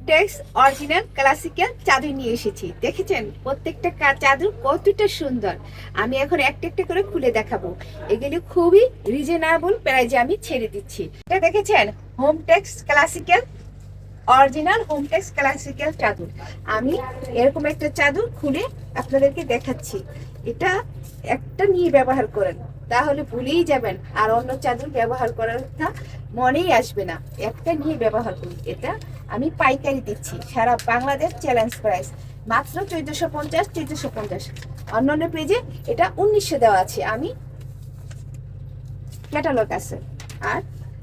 Hometex original classical চাদর নিয়ে এসেছি। দেখেছেন প্রত্যেকটা চাদর কতটা সুন্দর। আমি এখন একটা একটা করে খুলে দেখাবো। এগুলি খুবই রিজনেবল প্রাইজে আমি ছেড়ে দিচ্ছি। এটা দেখেছেন Hometex classical original Hometex classical চাদর। আমি এরকম একটা চাদর খুলে আপনাদেরকে দেখাচ্ছি। এটা একটা নিয়ে ব্যবহার করেন, তাহলে ভুলেই যাবেন আর অন্য চাদর ব্যবহার করার কথা মনেই আসবে না। একটা নিয়ে ব্যবহার করি। এটা আমি পাইকারি দিচ্ছি, সারা বাংলাদেশ চ্যালেঞ্জ প্রাইস মাত্র 1450। 1450 অন্যান্য পেজে এটা 1900 দেওয়া আছে। আমি ক্যাটালগ আছে আর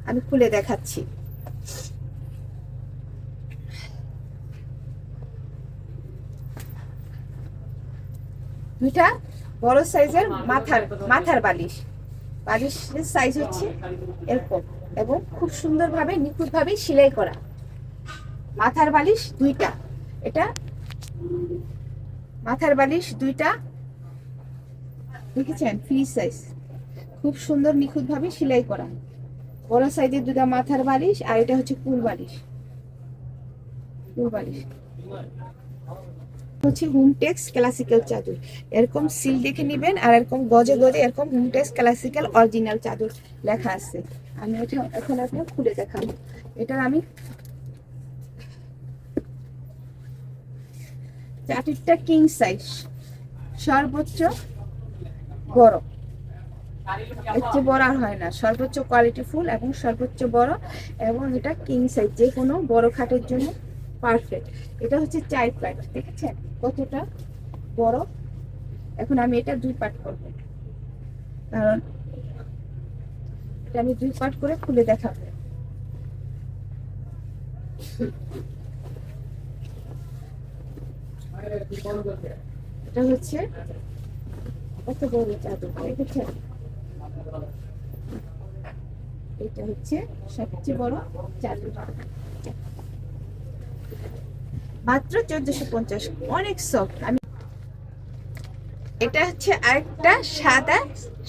আমি খুলে দেখাচ্ছি। দুইটা বড় সাইজের মাথার বালিশের সাইজ হচ্ছে এরকম এবং খুব সুন্দরভাবে নিখুঁতভাবে সেলাই করা মাথার বালিশ দুইটা। এটা মাথার বালিশ দুইটা দেখেছেন, ফ্রি সাইজ, খুব সুন্দর নিখুঁতভাবে সেলাই করা বড় সাইজের দুটা মাথার বালিশ। আর এটা হচ্ছে কুল বালিশ হচ্ছে হোমটেক্স ক্লাসিক্যাল চাদর। এরকম সিল দেখে নেবেন আর এরকম গজে গজে এরকম হোমটেক্স ক্লাসিক্যাল অরিজিনাল চাদর লেখা আছে। আমি এটা এখন আপনাকে খুলে দেখাবো। এটার আমি চাদরটা কিং সাইজ, সর্বোচ্চ বড়, এর চেয়ে বড় আর হয় না। সর্বোচ্চ কোয়ালিটি ফুল এবং সর্বোচ্চ বড়, এবং এটা কিং সাইজ, যে কোনো বড় খাটের জন্য পারফেক্ট। এটা হচ্ছে 4 পার্ট, দেখেছেন কতটা বড়। এখন আমি এটা 2 পার্ট করবো, কারণ এটা আমি 2 পার্ট করে খুলে দেখাবো। এটা হচ্ছে কত বড় চাদর, দেখেছেন? এটা হচ্ছে সবচেয়ে বড় চাদর, মাত্র 1450, অনেক সফট। আমি এটা হচ্ছে আরেকটা সাদা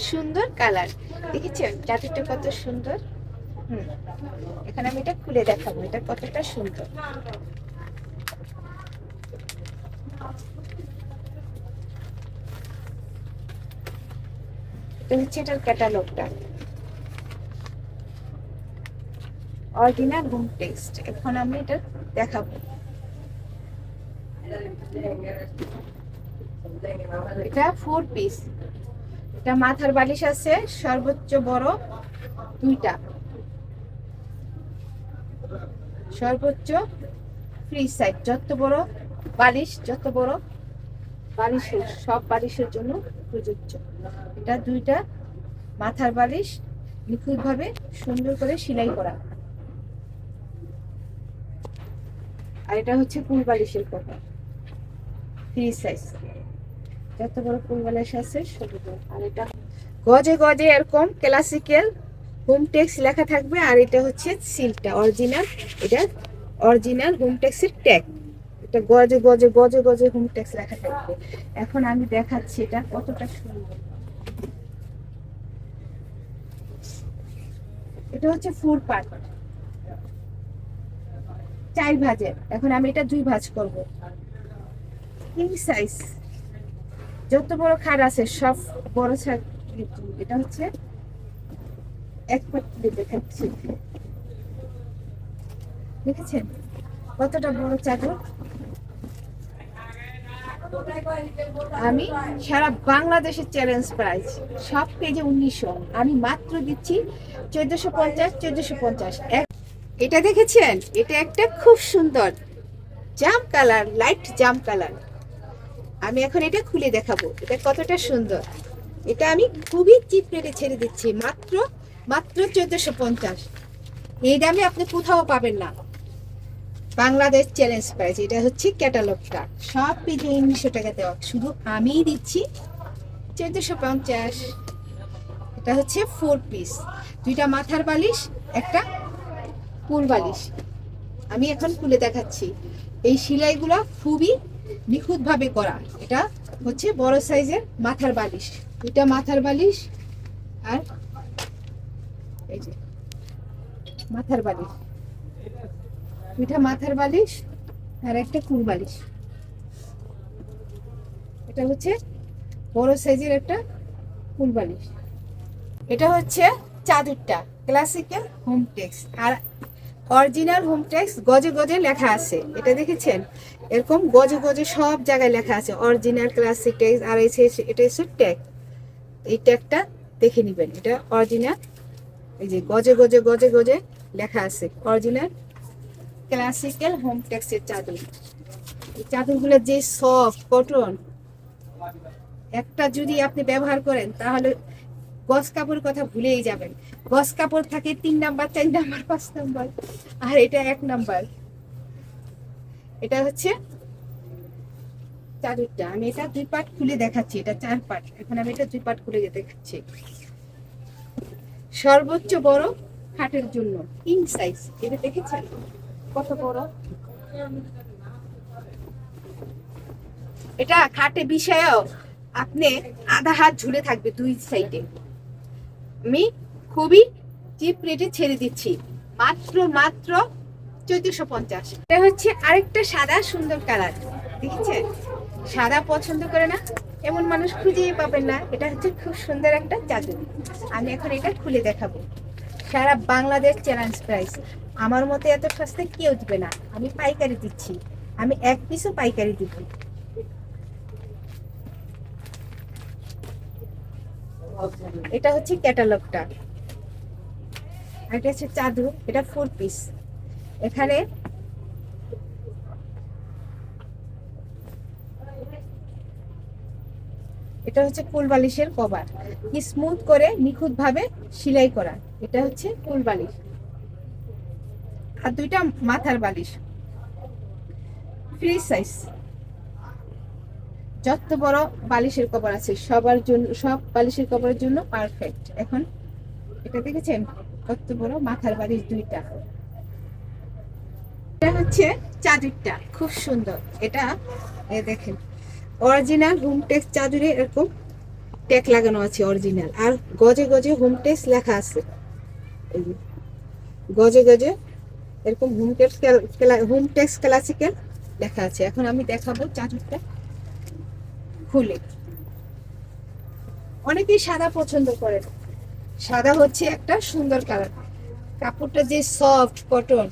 সুন্দর কালার, দেখেছেন চাদরটা কত সুন্দর। এখানে আমি এটা খুলে দেখাবো এটা কতটা সুন্দর। এটা হচ্ছে এটার ক্যাটালগটা, অরিজিনাল হোমটেক্স। এখন আমি এটা দেখাবো। এটা 4 পিস। এটা মাথার বালিশ আছে সর্বোচ্চ বড় দুইটা, সর্বোচ্চ ফ্রি সাইজ, যত বড় বালিশ, যত বড় বালিশের সব বালিশের জন্য প্রযোজ্য। এটা দুইটা মাথার বালিশ নিখুঁতভাবে সুন্দর করে সেলাই করা। আর এটা হচ্ছে কুল বালিশের কভার, ফ্রি সাইজ, যত বড় কুল বালিশ আছে সব। আর এটা গজে গজে এরকম ক্লাসিক্যাল হোমটেক্স লেখা থাকবে। আর এটা হচ্ছে সিলটা অরিজিনাল, এটা অরিজিনাল হোমটেক্সের ট্যাগ। এটা গজে গজে গজে গজে হোমটেক্স লেখা থাকবে। এখন আমি দেখাচ্ছি এটা কতটা সুন্দর। এটা হচ্ছে 4 পার্ট, 4 ভাজের। এখন আমি এটা 2 ভাজ করব। কিং সাইজ, যত বড় খাট আছে সব বড় সাইজ। এটা হচ্ছে এক পার্ট দেখাচ্ছি, দেখেছেন কতটা বড় চাদর। আমি সারা বাংলাদেশের চ্যালেঞ্জ প্রাইস সব পেজে 1900, আমি মাত্র দিচ্ছি 1450। 1450 এটা দেখেছেন, এটা একটা খুব সুন্দর জাম কালার, লাইট জাম কালার। আমি এখন এটা খুলে দেখাবো এটা কতটা সুন্দর। এটা আমি খুবই চিপ রেটে ছেড়ে দিচ্ছি, মাত্র 1450। এই দামে আপনি কোথাও পাবেন না, বাংলাদেশ চ্যালেঞ্জ প্রাইস। এটা হচ্ছে ক্যাটালগটা, সব পেজে 1900 টাকা দেওয়া, শুধু আমিই দিচ্ছি 1450। এটা হচ্ছে 4 পিস, দুইটা মাথার বালিশ, একটা কুল বালিশ। আমি এখন খুলে দেখাচ্ছি। এই সেলাইগুলো খুবই নিখুঁতভাবে করা। এটা হচ্ছে বড় সাইজের মাথার বালিশ, দুইটা মাথার বালিশ। আর এই যে মাথার বালিশ, দুইটা মাথার বালিশ আর একটা কুল বালিশ। এটা হচ্ছে বড় সাইজের একটা কুল বালিশ। এটা হচ্ছে চাদরটা, ক্লাসিক্যাল হোমটেক্স আর অরিজিনাল হোমটেক্স গজে গজে লেখা আছে। এটা দেখেছেন, এরকম গজে গজে সব জায়গায় লেখা আছে অরিজিনাল ক্লাসিক টেক্স। আর এটা হচ্ছে ট্যাগ, এই ট্যাগটা দেখে নেবেন, এটা অরিজিনাল। এই যে গজে গজে গজে গজে লেখা আছে অরিজিনাল ক্লাসিক্যাল হোমটেক্সের চাদর। এই চাদরগুলো যে সফট কটন, একটা যদি আপনি ব্যবহার করেন তাহলে গস কাপড়ের কথা ভুলেই যাবেন। গস কাপড় থাকে 3 নাম্বার, 4 নাম্বার, 5 নাম্বার, আর এটা 1 নাম্বার। এটা হচ্ছে চাদরটা। আমি এটা 2 পার্ট খুলে দেখাচ্ছি, এটা 4 পার্ট, এখন আমি এটা 2 পার্ট খুলে দেখাচ্ছি। সর্বোচ্চ বড় খাটের জন্য কিং সাইজ। এটা দেখেছেন কত বড়? এটা খাটে বিষয়েও আপনি আধা হাত ঝুলে থাকবে 2 সাইডে। আমি খুবই চিপ রেটে ছেড়ে দিচ্ছি, মাত্র 1450। এটা হচ্ছে আরেকটা সাদা সুন্দর কালার, দেখেছেন? সাদা পছন্দ করে না এমন মানুষ খুঁজেই পাবেন না। এটা হচ্ছে খুব সুন্দর একটা চাদর। আমি এখন এটা খুলে দেখাবো। সারা বাংলাদেশ চ্যালেঞ্জ প্রাইস। আমার মতে এত সস্তায় কেউ দিবে না। আমি পাইকারি দিচ্ছি, আমি 1 পিসও পাইকারি দিব। এটা হচ্ছে ক্যাটালগটা, এটা হচ্ছে চাদর, এটা 4 পিস। এখানে এটা হচ্ছে কুল বালিশের কভার, কি স্মুথ করে নিখুঁত ভাবে সেলাই করা। এটা হচ্ছে কুল বালিশ, আর 2টা মাথার বালিশ ফ্রি সাইজ। যত বড় বালিশের কভার আছে সবার জন্য, সব বালিশের কভারের জন্য পারফেক্ট। এখন এটা দেখেছেন কত বড় মাথার বালিশ 2টা। এটা হচ্ছে চাদরটা, খুব সুন্দর। এটা দেখেন অরিজিনাল হোমটেক্স চাদরে এরকম ট্যাগ লাগানো আছে অরিজিনাল, আর গজে গজে হোমটেক্স লেখা আছে। এই যে গজে গজে এরকম হোমটেক্স ক্লাসিক্যাল লেখা আছে। এখন আমি দেখাবো চাদরটা খুলে। অনেকেই সাদা পছন্দ করেন, সাদা হচ্ছে একটা সুন্দর কালার। কাপড়টা যে সফট কটন,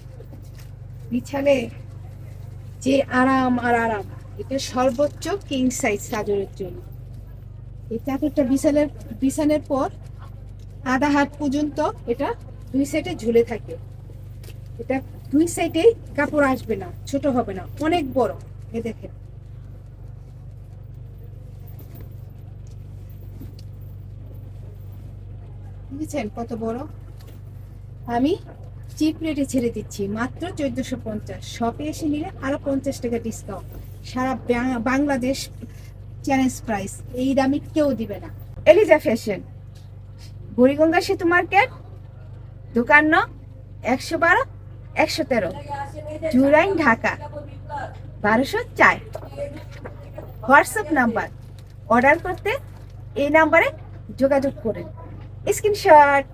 বিছানে যে আরাম আর আরাম। এটা সর্বোচ্চ কিং সাইজ চাদরের জন্য। এই চাদরটা বিছানের পর আধা হাত পর্যন্ত এটা 2 সাইডে ঝুলে থাকে। এটা 2 সাইডে কাপড় আসবে না, ছোট হবে না, অনেক বড়। এ দেখেন বুঝেছেন কত বড়? আমি চিপ রেটে ছেড়ে দিচ্ছি, মাত্র 1450। শপে এসে নিলে আরো 50 টাকা ডিসকাউন্ট। সারা বাংলাদেশ চ্যালেঞ্জ প্রাইস, এই দামে কেউ দিবে না। এলিজা ফ্যাশন, বুড়িগঙ্গা সেতু মার্কেট, দোকান ন 112 113, Jurain, Dhaka 1204। WhatsApp number, order করতে এই নাম্বারে যোগাযোগ করেন। স্ক্রিনশট।